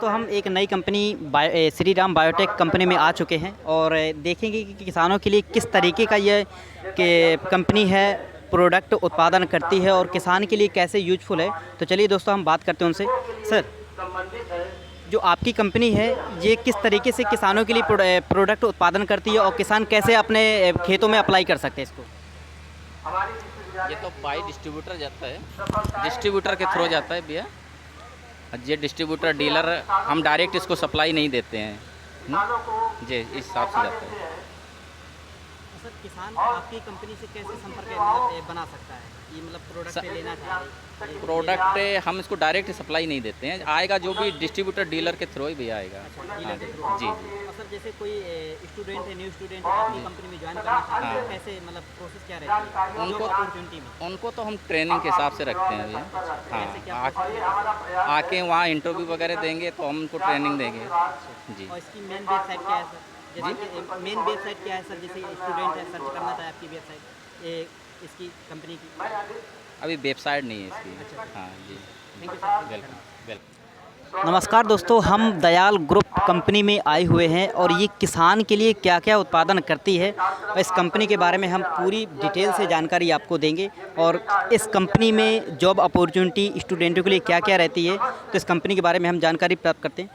दोस्तों हम एक नई company Shri Ram biotech company में आ चुके हैं और देखेंगे कि किसानों के लिए किस तरीके का ये कंपनी है, प्रोडक्ट उत्पादन करती है और किसान के लिए कैसे यूजफुल है। तो चलिए दोस्तों हम बात करते हैं उनसे। सर, जो आपकी कंपनी है ये किस तरीके से किसानों के लिए प्रोडक्ट उत्पादन करती है और किसान कैसे अपने खेतों में अप्लाई कर सकते हैं इसको? ये तो बाई डिस्ट्रीब्यूटर जाता है, डिस्ट्रीब्यूटर के थ्रू जाता है भैया। ये डिस्ट्रीब्यूटर डीलर, हम डायरेक्ट इसको सप्लाई नहीं देते हैं जी, इस हिसाब से जाता है। सर, किसान आपकी कंपनी से कैसे संपर्क बना सकता है? ये मतलब प्रोडक्ट लेना चाहिए, प्रोडक्ट हम इसको डायरेक्ट सप्लाई नहीं देते हैं, आएगा जो भी डिस्ट्रीब्यूटर डीलर के थ्रू ही भैया आएगा। डीलर के थ्रू। जी। और सर, जैसे कोई स्टूडेंट है, न्यू स्टूडेंट है, आपकी कंपनी में ज्वाइन करना चाहता है, कैसे मतलब प्रोसेस क्या रहती है उनको अपॉर्चुनिटी में? उनको तो हम ट्रेनिंग के हिसाब से रखते हैं भैया। हाँ, आके वहाँ इंटरव्यू वगैरह देंगे तो हम उनको ट्रेनिंग देंगे जी। और इसकी मेन वेबसाइट क्या है सर? जैसे कि मेन वेबसाइट क्या है सर? जैसे स्टूडेंट है, सर्च करना चाहे आपकी वेबसाइट इसकी कंपनी की? अभी वेबसाइट नहीं है इसकी। हाँ जी, थैंक यू सर। वेलकम। नमस्कार दोस्तों, हम दयाल ग्रुप कंपनी में आए हुए हैं और ये किसान के लिए क्या क्या उत्पादन करती है और इस कंपनी के बारे में हम पूरी डिटेल से जानकारी आपको देंगे। और इस कंपनी में जॉब अपॉर्चुनिटी स्टूडेंटों के लिए क्या क्या रहती है, तो इस कंपनी के बारे में हम जानकारी प्राप्त करते हैं।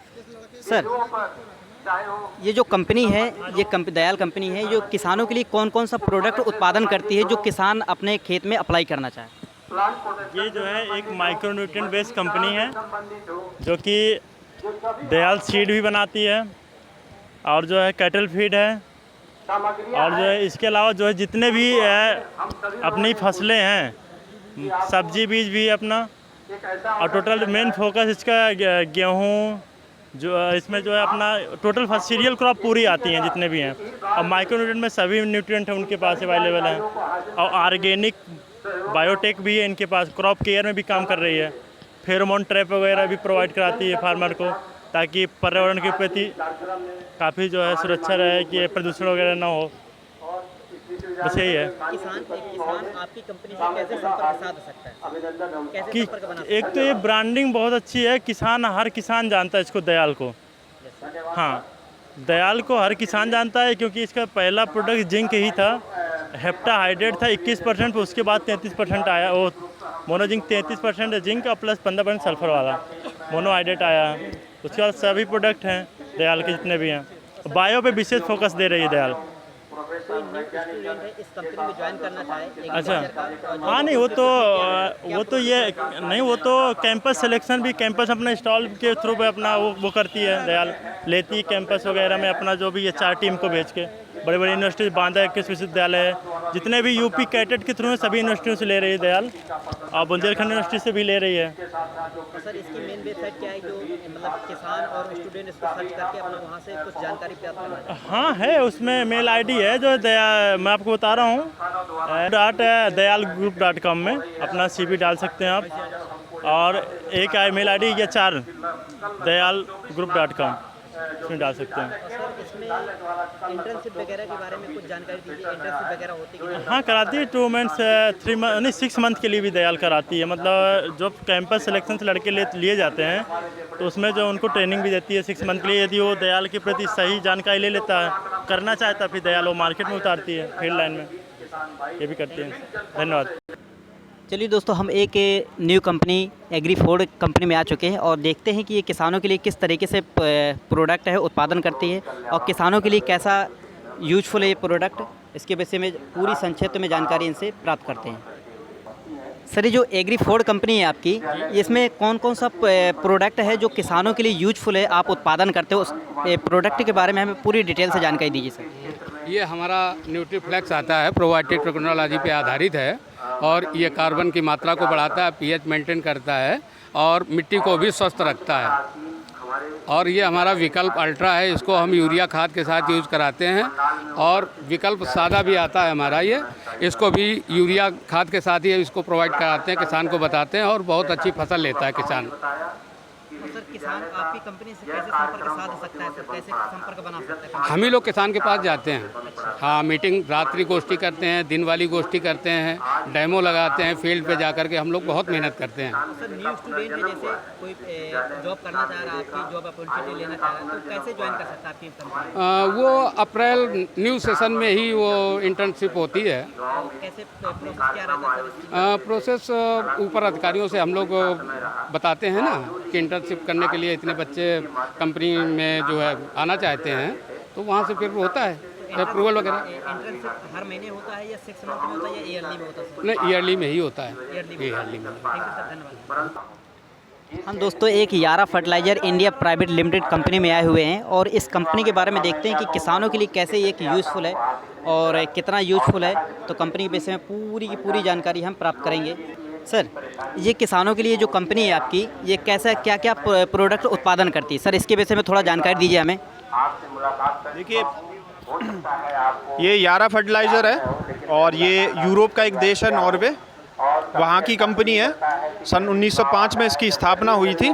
सर, ये जो कंपनी है, ये दयाल कंपनी है, जो किसानों के लिए कौन कौन सा प्रोडक्ट उत्पादन करती है जो किसान अपने खेत में अप्लाई करना चाहे? ये जो है एक माइक्रो न्यूट्रिएंट बेस्ड कंपनी है जो कि दयाल सीड भी बनाती है और जो है कैटल फीड है, और जो है इसके अलावा जो है जितने भी अपनी फसलें हैं, सब्जी बीज भी अपना, और टोटल मेन फोकस इसका गेहूँ, जो इसमें जो है अपना टोटल सीरियल क्रॉप पूरी आती हैं जितने भी हैं, और माइक्रो न्यूट्रिएंट में सभी न्यूट्रिएंट हैं उनके पास अवेलेबल हैं, और ऑर्गेनिक बायोटेक भी है इनके पास, क्रॉप केयर में भी काम कर रही है, फेरोमोन ट्रैप वगैरह भी प्रोवाइड कराती है फार्मर को, ताकि पर्यावरण के प्रति काफ़ी जो है सुरक्षा रहे कि प्रदूषण वगैरह ना हो। बस यही है। किसान आपकी कंपनी से कैसे संपर्क साध सकता है? कैसे संपर्क बना सकता है? एक तो ये ब्रांडिंग बहुत अच्छी है, हर किसान जानता है इसको, दयाल को। हाँ, दयाल को हर किसान जानता है क्योंकि इसका पहला प्रोडक्ट जिंक ही था, हेप्टाहाइड्रेट था 21%, उसके बाद 33% आया, वो मोनोजिंक 33% जिंक और प्लस 15% सल्फर वाला मोनोहाइड्रेट आया। उसके बाद सभी प्रोडक्ट हैं दयाल के जितने भी हैं। बायो पे विशेष फोकस दे रही है दयाल। कोई न्यू स्टूडेंट है इस कंपनी में ज्वाइन करना चाहे, अच्छा, हाँ, नहीं वो तो कैंपस सिलेक्शन भी, कैंपस अपना स्टॉल के थ्रू पे अपना वो करती है दयाल, लेती है कैंपस वगैरह में अपना जो भी ये 4 टीम को भेज के। बड़े बड़े यूनिवर्सिटी, बांदा कृषि विश्वविद्यालय है, जितने भी यूपी कैटेट के थ्रू हैं सभी यूनिवर्सिटियों से ले रही है दयाल, और बुंदेलखंड यूनिवर्सिटी से भी ले रही है। सर, इसकी मेन वेबसाइट क्या है जो मतलब किसान और स्टूडेंट इसको सर्च करके अपना वहाँ से कुछ जानकारी प्राप्त करना है? हाँ है, उसमें मेल आईडी है जो मैं आपको बता रहा हूँ, .dayalgroup.com में अपना CV डाल सकते हैं आप, और एक मेल आईडी या 4 dayalgroup.com इसमें डाल सकते हैं। सर, इसमें इंटर्नशिप वगैरह के बारे में कुछ जानकारी दीजिए, इंटर्नशिप वगैरह होती है? हाँ, कराती है 2 मंथ्स, 6 मंथ के लिए भी दयाल कराती है। मतलब जो कैंपस सिलेक्शन से लड़के लिए जाते हैं तो उसमें जो उनको ट्रेनिंग भी देती है 6 मंथ के लिए। यदि वो दयाल के प्रति सही जानकारी ले लेता है, करना चाहता, फिर दयाल वो मार्केट में उतारती है, फील्ड लाइन में, ये भी करती है। धन्यवाद। चलिए दोस्तों, हम एक न्यू कंपनी एग्रीफोर्ड कंपनी में आ चुके हैं और देखते हैं कि ये किसानों के लिए किस तरीके से प्रोडक्ट है उत्पादन करती है और किसानों के लिए कैसा यूजफुल है ये प्रोडक्ट। इसके विषय में पूरी संक्षिप्त में जानकारी इनसे प्राप्त करते हैं। सर, ये जो एग्रीफोर्ड कंपनी है आपकी, इसमें कौन कौन सा प्रोडक्ट है जो किसानों के लिए यूजफुल है, आप उत्पादन करते हो, उस प्रोडक्ट के बारे में हमें पूरी डिटेल से जानकारी दीजिए सर। ये हमारा न्यूट्रीफ्लेक्स आता है, प्रोबायोटिक टेक्नोलॉजी पे आधारित है, और ये कार्बन की मात्रा को बढ़ाता है, पीएच मेंटेन करता है और मिट्टी को भी स्वस्थ रखता है। और ये हमारा विकल्प अल्ट्रा है, इसको हम यूरिया खाद के साथ यूज़ कराते हैं, और विकल्प सादा भी आता है हमारा ये, इसको भी यूरिया खाद के साथ ही इसको प्रोवाइड कराते हैं, किसान को बताते हैं, और बहुत अच्छी फसल लेता है किसान। सर, किसान आपकी कंपनी से कैसे संपर्क साध सकता है सर, कैसे संपर्क बना सकता है? हम ही लोग किसान के पास जाते हैं। हाँ, मीटिंग रात्रि गोष्ठी करते हैं, दिन वाली गोष्ठी करते हैं, डेमो लगाते हैं, फील्ड पे जा कर के हम लोग बहुत मेहनत करते हैं। सर न्यू स्टूडेंट है, जैसे कोई जॉब करना चाह रहा है, आपकी जॉब अपॉर्चुनिटी लेना चाह रहा है, तो कैसे ज्वाइन कर सकता है आपकी कंपनी? वो अप्रैल न्यू सेशन में ही वो इंटर्नशिप होती है। कैसे प्रोसेस क्या रहता है सर इसकी? प्रोसेस ऊपर अधिकारियों से हम लोग बताते हैं ना कि इंटर्नशिप करने के लिए इतने बच्चे कंपनी में जो है आना चाहते हैं, तो वहाँ से फिर होता है अप्रूवल वगैरह। इंटर्नशिप हर महीने होता है या 6 मंथ में होता है या ईयरली में होता है सर? नहीं, ईयरली में ही होता है। ईयरली में। ईयरली में। थैंक यू सर, धन्यवाद। हम दोस्तों एक Yara fertiliser India private limited company में आए हुए हैं और इस कंपनी के बारे में देखते हैं कि किसानों के लिए कैसे ये यूज़फुल है और कितना यूज़फुल है। तो कंपनी के विषय में पूरी की पूरी जानकारी हम प्राप्त करेंगे। सर, ये किसानों के लिए जो कंपनी है आपकी, ये कैसा क्या क्या प्रोडक्ट उत्पादन करती है सर, इसके विषय में थोड़ा जानकारी दीजिए हमें। देखिए, ये यारा फर्टिलाइज़र है और ये यूरोप का एक देश है, नॉर्वे, वहाँ की कंपनी है। सन 1905 में इसकी स्थापना हुई थी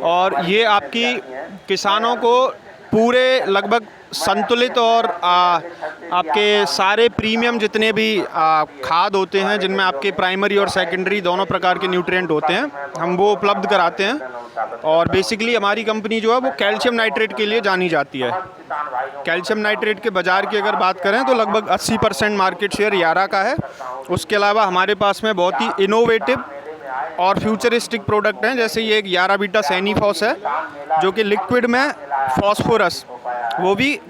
और ये आपकी किसानों को पूरे लगभग संतुलित और आपके सारे प्रीमियम जितने भी खाद होते हैं, जिनमें आपके प्राइमरी और सेकेंडरी दोनों प्रकार के न्यूट्रिएंट होते हैं, हम वो उपलब्ध कराते हैं। और बेसिकली हमारी कंपनी जो है वो कैल्शियम नाइट्रेट के लिए जानी जाती है। कैल्शियम नाइट्रेट के बाज़ार की अगर बात करें तो लगभग 80% मार्केट शेयर यारा का है। उसके अलावा हमारे पास में बहुत ही इनोवेटिव और फ्यूचरिस्टिक प्रोडक्ट हैं, जैसे ये एक यारा बीटा सैनिफॉस है जो कि लिक्विड में फॉस्फोरस, वो भी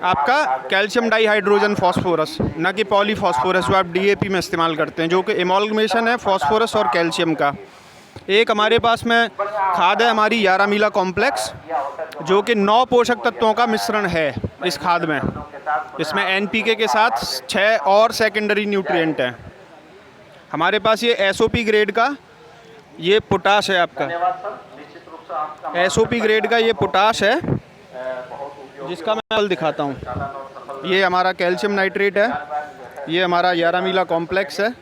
आपका कैल्शियम डाइहाइड्रोजन फॉस्फोरस, न कि पॉलीफॉस्फोरस जो आप डीएपी में इस्तेमाल करते हैं, जो कि एमॉल्गमेशन है फॉस्फोरस और कैल्शियम का। एक हमारे पास में खाद है हमारी यारा मीला कॉम्प्लेक्स, जो कि 9 पोषक तत्वों का मिश्रण है इस खाद में। इसमें एनपीके के साथ 6 और सेकेंडरी न्यूट्रिएंट हैं। हमारे पास ये एसओपी ग्रेड का ये पोटाश है, आपका एसओपी ग्रेड का ये पोटाश है, जिसका मैं कल दिखाता हूँ। ये हमारा कैल्शियम नाइट्रेट है, ये हमारा यारा मीला कॉम्प्लेक्स है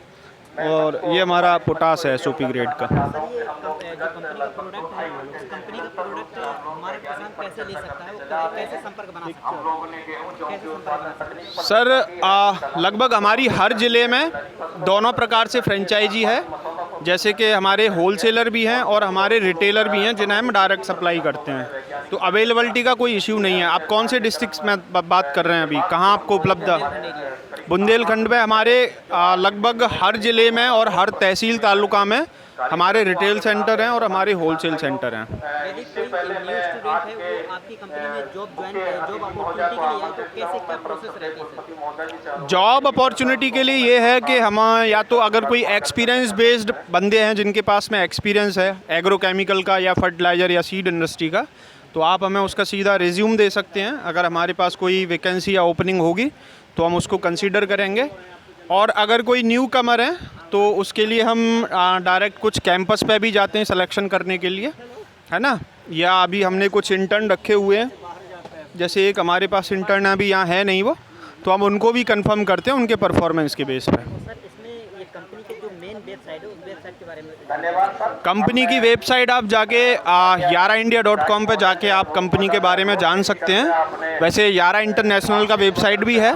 और ये हमारा पोटाश है एसओपी ग्रेड का। जो कंपनी का प्रोडक्ट है, उस कंपनी का प्रोडक्ट हमारे किसान कैसे ले सकता है, वो कैसे संपर्क बना सकता है, कैसे संपर्क बना सकता है? सर, लगभग हमारी हर ज़िले में दोनों प्रकार से फ्रेंचाइजी है, जैसे कि हमारे होलसेलर भी हैं और हमारे रिटेलर भी हैं जिन्हें हम डायरेक्ट सप्लाई करते हैं। तो अवेलेबिलिटी का कोई इश्यू नहीं है। आप कौन से डिस्ट्रिक्ट में बात कर रहे हैं अभी, कहाँ आपको उपलब्ध है? बुंदेलखंड में हमारे लगभग हर ज़िले में और हर तहसील तालुका में हमारे रिटेल सेंटर हैं और हमारे होलसेल सेंटर हैं। यदि कोई न्यू स्टूडेंट है वो आपकी कंपनी में जॉब अपॉर्चुनिटी के लिए आए तो कैसे क्या प्रोसेस रहती है सर? जॉब अपॉर्चुनिटी के लिए ये है कि हम या तो अगर कोई एक्सपीरियंस बेस्ड बंदे हैं जिनके पास में एक्सपीरियंस है एग्रोकेमिकल का या फर्टिलाइज़र या सीड इंडस्ट्री का, तो आप हमें उसका सीधा रिज्यूम दे सकते हैं। अगर हमारे पास कोई वैकेंसी या ओपनिंग होगी तो हम उसको कंसीडर करेंगे। और अगर कोई न्यू कमर है तो उसके लिए हम डायरेक्ट कुछ कैंपस पे भी जाते हैं सिलेक्शन करने के लिए, है ना। या अभी हमने कुछ इंटर्न रखे हुए हैं, जैसे एक हमारे पास इंटर्न अभी यहाँ है नहीं वो, तो हम उनको भी कंफर्म करते हैं उनके परफॉर्मेंस के बेस पे। सर, इसमें ये कंपनी के जो मेन वेबसाइट है, उस वेबसाइट के बारे में कंपनी की वेबसाइट आप जाके yaraindia.com पे जाके आप कंपनी के बारे में जान सकते हैं। वैसे यारा इंटरनेशनल का वेबसाइट भी है,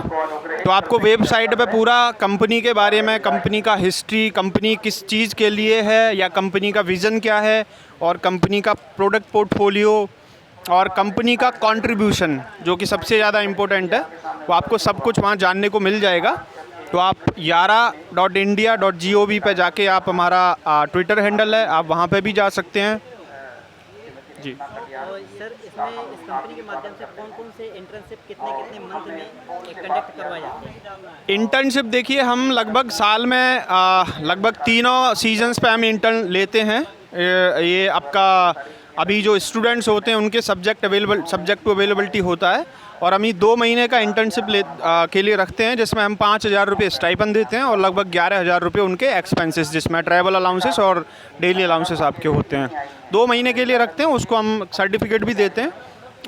तो आपको वेबसाइट पे पूरा कंपनी के बारे में, कंपनी का हिस्ट्री, कंपनी किस चीज़ के लिए है या कंपनी का विज़न क्या है और कंपनी का प्रोडक्ट पोर्टफोलियो और कंपनी का कंट्रीब्यूशन, जो कि सबसे ज़्यादा इम्पोर्टेंट है, वो आपको सब कुछ वहाँ जानने को मिल जाएगा। तो आप yara.india.gov पे जाके आप हमारा ट्विटर हैंडल है, आप वहाँ पे भी जा सकते हैं जी। और सर, इसमें इस कंपनी के माध्यम से कौन-कौन से इंटर्नशिप कितने मंथ में कंडक्ट करवाए जाते हैं? इंटर्नशिप देखिए, हम लगभग साल में लगभग 3 सीजन्स पे हम इंटर्न लेते हैं। ये आपका अभी जो स्टूडेंट्स होते हैं उनके सब्जेक्ट टू अवेलेबिलिटी होता है, और हम 2 महीने का इंटर्नशिप के लिए रखते हैं, जिसमें हम 5,000 रुपये स्टाइपन देते हैं और लगभग 11,000 रुपये उनके एक्सपेंसेस, जिसमें ट्रैवल अलाउंसेस और डेली अलाउंसेस आपके होते हैं। 2 महीने के लिए रखते हैं, उसको हम सर्टिफिकेट भी देते हैं,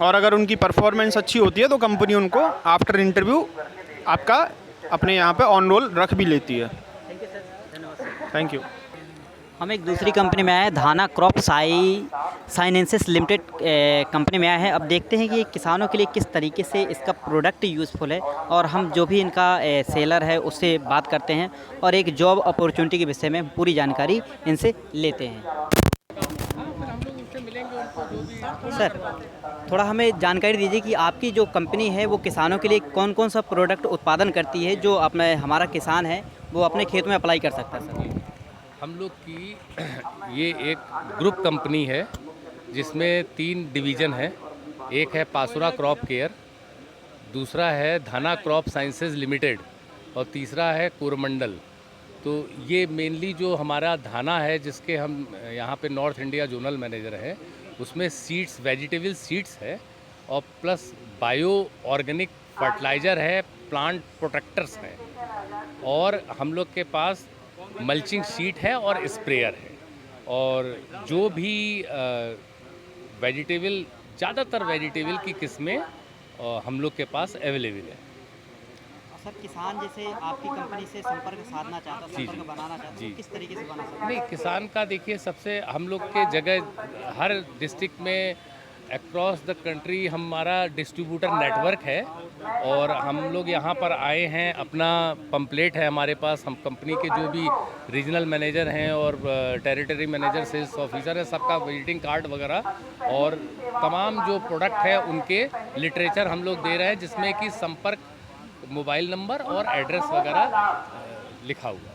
और अगर उनकी परफॉर्मेंस अच्छी होती है तो कंपनी उनको आफ्टर इंटरव्यू आपका अपने यहाँ पे ऑन रोल रख भी लेती है। थैंक यू सर, धन्यवाद सर। Thank you. हम एक दूसरी कंपनी में आए हैं, धाना क्रॉप साइनेंसिस लिमिटेड कंपनी में आए हैं। अब देखते हैं कि ये किसानों के लिए किस तरीके से इसका प्रोडक्ट यूज़फुल है, और हम जो भी इनका सेलर है उससे बात करते हैं और एक जॉब अपॉर्चुनिटी के विषय में पूरी जानकारी इनसे लेते हैं। सर, थोड़ा हमें जानकारी दीजिए कि आपकी जो कंपनी है वो किसानों के लिए कौन कौन सा प्रोडक्ट उत्पादन करती है जो अपने हमारा किसान है वो अपने खेत में अप्लाई कर सकता है। सर, हम लोग की ये एक ग्रुप कंपनी है जिसमें 3 डिवीज़न है। एक है पासुरा क्रॉप केयर, दूसरा है धाना क्रॉप साइंसेज लिमिटेड और तीसरा है कोरमंडल। तो ये मेनली जो हमारा धाना है जिसके हम यहाँ पे नॉर्थ इंडिया जोनल मैनेजर हैं, उसमें सीड्स, वेजिटेबल सीड्स है और प्लस बायो ऑर्गेनिक फर्टिलाइज़र है, प्लांट प्रोटेक्टर्स हैं, और हम लोग के पास मल्चिंग शीट है और स्प्रेयर है। और जो भी वेजिटेबल, ज़्यादातर वेजिटेबल की किस्में हम लोग के पास अवेलेबल है। सर, किसान जैसे आपकी कंपनी से संपर्क साधना चाहता है, जी, संपर्क बनाना चाहता है, जी। तो किस तरीके से बना सकता है? नहीं, किसान का देखिए, सबसे हम लोग के जगह हर डिस्ट्रिक्ट में अक्रॉस द कंट्री हमारा डिस्ट्रीब्यूटर नेटवर्क है, और हम लोग यहाँ पर आए हैं। अपना पंपलेट है हमारे पास, हम कंपनी के जो भी रीजनल मैनेजर हैं और टेरिटरी मैनेजर, सेल्स ऑफिसर है, सबका विजिटिंग कार्ड वगैरह और तमाम जो प्रोडक्ट है उनके लिटरेचर हम लोग दे रहे हैं, जिसमें कि संपर्क, मोबाइल नंबर और एड्रेस वगैरह लिखा हुआ है।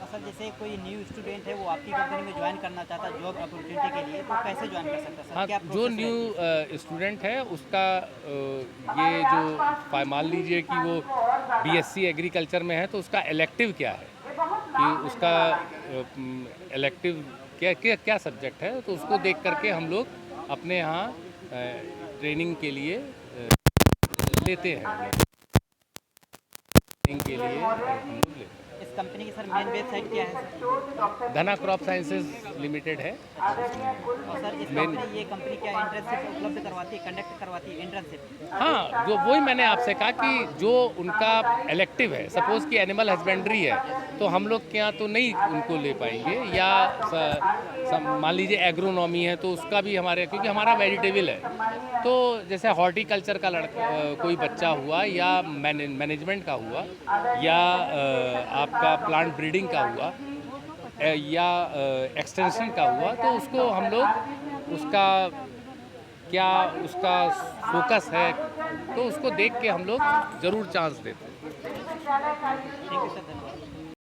सर, जैसे कोई न्यू स्टूडेंट है वो आपकी कंपनी में ज्वाइन करना चाहता है जॉब अपॉर्चुनिटी के लिए, तो कैसे ज्वाइन कर सकता है? सर, हाँ, क्या जो प्रोसेस न्यू स्टूडेंट है उसका ये जो मान लीजिए कि वो बीएससी एग्रीकल्चर में है, तो उसका इलेक्टिव क्या है, कि उसका इलेक्टिव क्या क्या क्या सब्जेक्ट है, तो उसको देख करके हम लोग अपने यहाँ ट्रेनिंग के लिए लेते हैं। ट्रेनिंग के लिए हम लोग लेते हैं। इस कंपनी की सर मेन वेबसाइट क्या है? सर, धना क्रॉप साइंसेज लिमिटेड है। और सर ये कंपनी क्या इंटर्नशिप उपलब्ध करवाती है, कंडक्ट करवाती है इंटर्नशिप? हाँ, जो वही मैंने आपसे कहा कि जो उनका इलेक्टिव है, सपोज़ कि एनिमल हस्बेंड्री है, तो हम लोग के यहाँ तो नहीं उनको ले पाएंगे, या मान लीजिए एग्रोनॉमी है तो उसका भी हमारे, क्योंकि हमारा वेजिटेबल है, तो जैसे हॉर्टिकल्चर का कोई बच्चा हुआ, या मैनेजमेंट का हुआ, या आपका प्लांट ब्रीडिंग का हुआ, या एक्सटेंशन का हुआ, तो उसको हम लोग उसका क्या उसका फोकस है, तो उसको देख के हम लोग ज़रूर चांस देते हैं। Thank you sir.